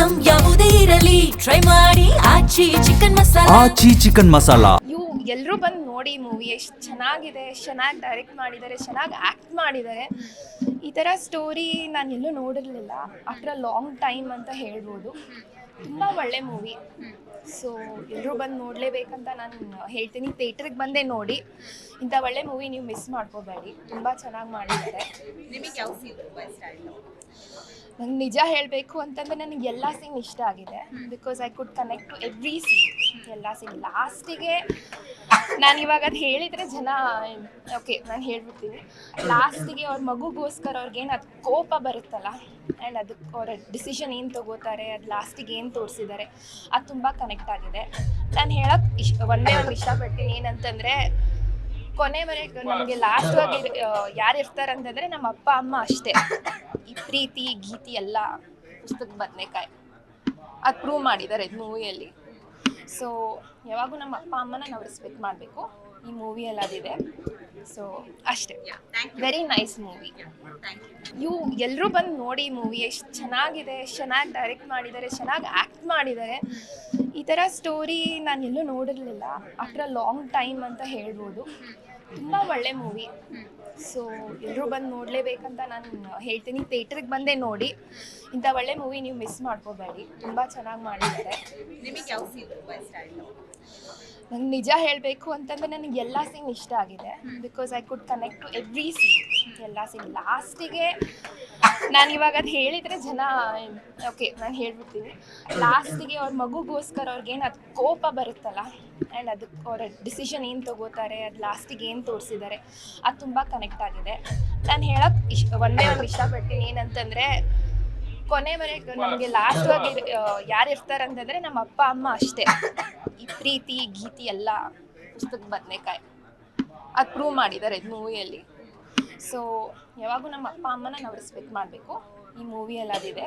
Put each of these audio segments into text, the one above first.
Item ಯಾವುದೇ ಇರಲಿ try ಮಾಡಿ ಆಚಿ ಚಿಕನ್ ಮಸಾಲಾ. ಎಲ್ಲರೂ ಬಂದು ನೋಡಿ ಮೂವಿ ಎಷ್ಟು ಚೆನ್ನಾಗಿದೆ, ಎಷ್ಟು ಚೆನ್ನಾಗಿ ಡೈರೆಕ್ಟ್ ಮಾಡಿದ್ದಾರೆ, ಚೆನ್ನಾಗಿ ಆ್ಯಕ್ಟ್ ಮಾಡಿದ್ದಾರೆ. ಈ ಥರ ಸ್ಟೋರಿ ನಾನು ಎಲ್ಲೂ ನೋಡಿರಲಿಲ್ಲ ಆಫ್ಟರ್ ಅ ಲಾಂಗ್ ಟೈಮ್ ಅಂತ ಹೇಳ್ಬೋದು. ತುಂಬ ಒಳ್ಳೆ ಮೂವಿ. ಸೊ ಎಲ್ಲರೂ ಬಂದು ನೋಡಲೇಬೇಕಂತ ನಾನು ಹೇಳ್ತೀನಿ. ಥಿಯೇಟ್ರಿಗೆ ಬಂದೇ ನೋಡಿ. ಇಂಥ ಒಳ್ಳೆ ಮೂವಿ ನೀವು ಮಿಸ್ ಮಾಡ್ಕೋಬೇಡಿ. ತುಂಬ ಚೆನ್ನಾಗಿ ಮಾಡಿದ್ದಾರೆ. ನಿಮಗೆ ಯಾವ ಸೀನ್ ತುಂಬ ಇಷ್ಟ ಆಯಿತು? ನಂಗೆ ನಿಜ ಹೇಳಬೇಕು ಅಂತಂದರೆ ನನಗೆ ಎಲ್ಲ ಸೀನ್ ಇಷ್ಟ ಆಗಿದೆ. Because I could connect to every scene. ಎಲ್ಲ ಸೀನ್ ಲಾಸ್ಟಿಗೆ ನಾನು ಇವಾಗ ಅದು ಹೇಳಿದರೆ ಜನ ಓಕೆ ನಾನು ಹೇಳ್ಬಿಡ್ತೀನಿ. ಲಾಸ್ಟಿಗೆ ಅವ್ರ ಮಗುಗೋಸ್ಕರ ಅವ್ರಿಗೇನು ಅದು ಕೋಪ ಬರುತ್ತಲ್ಲ, ಆ್ಯಂಡ್ ಅದಕ್ಕೆ ಅವರ ಡಿಸಿಷನ್ ಏನು ತೊಗೋತಾರೆ, ಅದು ಲಾಸ್ಟಿಗೆ ಏನು ತೋರಿಸಿದ್ದಾರೆ, ಅದು ತುಂಬ ಕನೆಕ್ಟ್ ಆಗಿದೆ. ನಾನು ಹೇಳೋಕ್ಕೆ ಒಂದೇ ಒಂದು ಇಷ್ಟಪಡ್ತೀನಿ ಏನಂತಂದರೆ, ಕೊನೆವರೆಗೆ ನಮಗೆ ಲಾಸ್ಟಾಗಿ ಯಾರು ಇರ್ತಾರೆ ಅಂತಂದರೆ ನಮ್ಮ ಅಪ್ಪ ಅಮ್ಮ ಅಷ್ಟೇ. ಈ ಪ್ರೀತಿ ಗೀತಿ ಎಲ್ಲ ಪುಸ್ತಕ ಬದನೆಕಾಯಿ ಅದು ಪ್ರೂವ್ ಮಾಡಿದ್ದಾರೆ ಇದು ಮೂವಿಯಲ್ಲಿ. ಸೊ ಯಾವಾಗೂ ನಮ್ಮ ಅಪ್ಪ ಅಮ್ಮನ ನಾವು ರೆಸ್ಪೆಕ್ಟ್ ಮಾಡಬೇಕು. ಈ ಮೂವಿಯಲ್ಲಿ ಅದಿದೆ. ಸೊ ಅಷ್ಟೇ. Very nice movie. ಎಲ್ಲರೂ ಬಂದು ನೋಡಿ ಮೂವಿ ಎಷ್ಟು ಚೆನ್ನಾಗಿದೆ, ಎಷ್ಟು ಚೆನ್ನಾಗಿ ಡೈರೆಕ್ಟ್ ಮಾಡಿದ್ದಾರೆ, ಚೆನ್ನಾಗಿ ಆ್ಯಕ್ಟ್ ಮಾಡಿದ್ದಾರೆ. ಈ ಥರ ಸ್ಟೋರಿ ನಾನು ಎಲ್ಲೂ ನೋಡಿರಲಿಲ್ಲ ಆಫ್ಟರ್ ಅ ಲಾಂಗ್ ಟೈಮ್ ಅಂತ ಹೇಳ್ಬೋದು. ತುಂಬ ಒಳ್ಳೆ ಮೂವಿ. ಸೊ ಎಲ್ಲರೂ ಬಂದು ನೋಡಲೇಬೇಕಂತ ನಾನು ಹೇಳ್ತೀನಿ. ಥಿಯೇಟ್ರಿಗೆ ಬಂದೇ ನೋಡಿ. ಇಂಥ ಒಳ್ಳೆ ಮೂವಿ ನೀವು ಮಿಸ್ ಮಾಡ್ಕೋಬೇಡಿ. ತುಂಬ ಚೆನ್ನಾಗಿ ಮಾಡಿದ್ದಾರೆ. ನಿಮಗೆ ಯಾವ ಸೀನ್ ತುಂಬ ಇಷ್ಟ ಆಯಿತು? ನಂಗೆ ನಿಜ ಹೇಳಬೇಕು ಅಂತಂದರೆ ನನಗೆ ಎಲ್ಲ ಸೀನ್ ಇಷ್ಟ ಆಗಿದೆ. Because I could connect to every scene. ಎಲ್ಲ ಸೀನ್ ಲಾಸ್ಟಿಗೆ ನಾನು ಇವಾಗ ಅದು ಹೇಳಿದರೆ ಜನ ಓಕೆ ನಾನು ಹೇಳ್ಬಿಡ್ತೀನಿ. ಲಾಸ್ಟಿಗೆ ಅವ್ರ ಮಗುಗೋಸ್ಕರ ಅವ್ರಿಗೇನು ಅದು ಕೋಪ ಬರುತ್ತಲ್ಲ, ಆ್ಯಂಡ್ ಅದಕ್ಕೆ ಅವರ ಡಿಸಿಷನ್ ಏನು ತೊಗೋತಾರೆ, ಅದು ಲಾಸ್ಟಿಗೆ ಏನು ತೋರಿಸಿದ್ದಾರೆ, ಅದು ತುಂಬ ಕನೆಕ್ಟ್ ಆಗಿದೆ. ನಾನು ಹೇಳೋಕ್ಕೆ ಒಂದೇ ಒಂದು ಇಷ್ಟಪಡ್ತೀನಿ ಏನಂತಂದರೆ, ಕೊನೆವರೆಗೆ ನಮಗೆ ಲಾಸ್ಟಾಗಿ ಯಾರು ಇರ್ತಾರೆ ಅಂತಂದರೆ ನಮ್ಮ ಅಪ್ಪ ಅಮ್ಮ ಅಷ್ಟೇ. ಈ ಪ್ರೀತಿ ಗೀತಿ ಎಲ್ಲ ಪುಸ್ತಕ ಬದನೆಕಾಯಿ ಅದು ಪ್ರೂವ್ ಮಾಡಿದ್ದಾರೆ ಇದು ಮೂವಿಯಲ್ಲಿ. ಸೊ ಯಾವಾಗೂ ನಮ್ಮ ಅಪ್ಪ ಅಮ್ಮನ ನಾವು ರೆಸ್ಪೆಕ್ಟ್ ಮಾಡಬೇಕು. ಈ ಮೂವಿಯಲ್ಲಿ ಅದಿದೆ.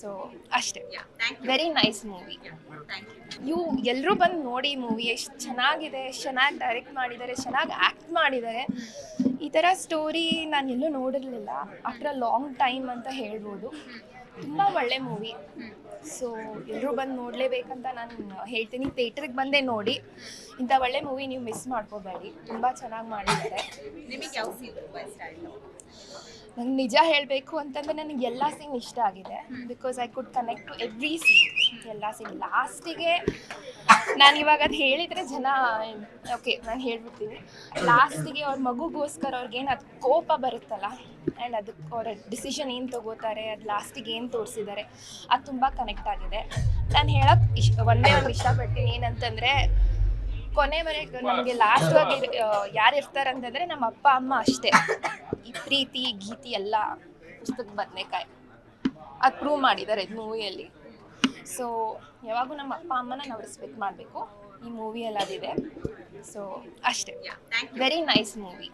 ಸೊ ಅಷ್ಟೇ. Very nice movie. ಎಲ್ಲರೂ ಬಂದು ನೋಡಿ ಮೂವಿ ಎಷ್ಟು ಚೆನ್ನಾಗಿದೆ, ಎಷ್ಟು ಚೆನ್ನಾಗಿ ಡೈರೆಕ್ಟ್ ಮಾಡಿದ್ದಾರೆ, ಚೆನ್ನಾಗಿ ಆ್ಯಕ್ಟ್ ಮಾಡಿದ್ದಾರೆ. ಈ ಥರ ಸ್ಟೋರಿ ನಾನು ಎಲ್ಲೂ ನೋಡಿರಲಿಲ್ಲ ಆಫ್ಟರ್ ಅ ಲಾಂಗ್ ಟೈಮ್ ಅಂತ ಹೇಳ್ಬೋದು. ತುಂಬ ಒಳ್ಳೆ ಮೂವಿ. ಸೊ ಎಲ್ಲರೂ ಬಂದು ನೋಡಲೇಬೇಕಂತ ನಾನು ಹೇಳ್ತೀನಿ. ಥಿಯೇಟ್ರಿಗೆ ಬಂದೇ ನೋಡಿ. ಇಂಥ ಒಳ್ಳೆ ಮೂವಿ ನೀವು ಮಿಸ್ ಮಾಡ್ಕೋಬೇಡಿ. ತುಂಬ ಚೆನ್ನಾಗಿ ಮಾಡಿದ್ದಾರೆ. ನಿಮಗೆ ಯಾವ ಸೀನ್ ತುಂಬ ಇಷ್ಟ ಆಯಿತು? ನಂಗೆ ನಿಜ ಹೇಳಬೇಕು ಅಂತಂದರೆ ನನಗೆ ಎಲ್ಲ ಸೀನ್ ಇಷ್ಟ ಆಗಿದೆ. Because I could connect to every scene. ಎಲ್ಲ ಸೀನ್ ಲಾಸ್ಟಿಗೆ ನಾನು ಇವಾಗ ಅದು ಹೇಳಿದರೆ ಜನ ಓಕೆ ನಾನು ಹೇಳ್ಬಿಡ್ತೀನಿ. ಲಾಸ್ಟಿಗೆ ಅವ್ರ ಮಗುಗೋಸ್ಕರ ಅವ್ರಿಗೇನು ಅದು ಕೋಪ ಬರುತ್ತಲ್ಲ, ಆ್ಯಂಡ್ ಅದಕ್ಕೆ ಅವರ ಡಿಸಿಷನ್ ಏನು ತೊಗೋತಾರೆ, ಅದು ಲಾಸ್ಟಿಗೆ ಏನು ತೋರಿಸಿದ್ದಾರೆ, ಅದು ತುಂಬ ಕನೆಕ್ಟ್ ಆಗಿದೆ. ನಾನು ಹೇಳೋಕ್ಕೆ ಒಂದೇ ಒಂದು ಇಷ್ಟಪಡ್ತೀನಿ ಏನಂತಂದರೆ, ಕೊನೆವರೆಗೆ ನಮಗೆ ಲಾಸ್ಟಾಗಿ ಯಾರು ಇರ್ತಾರೆ ಅಂತಂದರೆ ನಮ್ಮ ಅಪ್ಪ ಅಮ್ಮ ಅಷ್ಟೇ. ಈ ಪ್ರೀತಿ ಗೀತಿ ಎಲ್ಲ ಪುಸ್ತಕ ಬದನೆಕಾಯಿ ಅದು ಪ್ರೂವ್ ಮಾಡಿದ್ದಾರೆ ಇದು ಮೂವಿಯಲ್ಲಿ. ಸೊ ಯಾವಾಗೂ ನಮ್ಮ ಅಪ್ಪ ಅಮ್ಮನ ನಾವು ರೆಸ್ಪೆಕ್ಟ್ ಮಾಡಬೇಕು. ಈ ಮೂವಿಯಲ್ಲಿ ಅದಿದೆ. ಸೊ ಅಷ್ಟೇ. Very nice movie.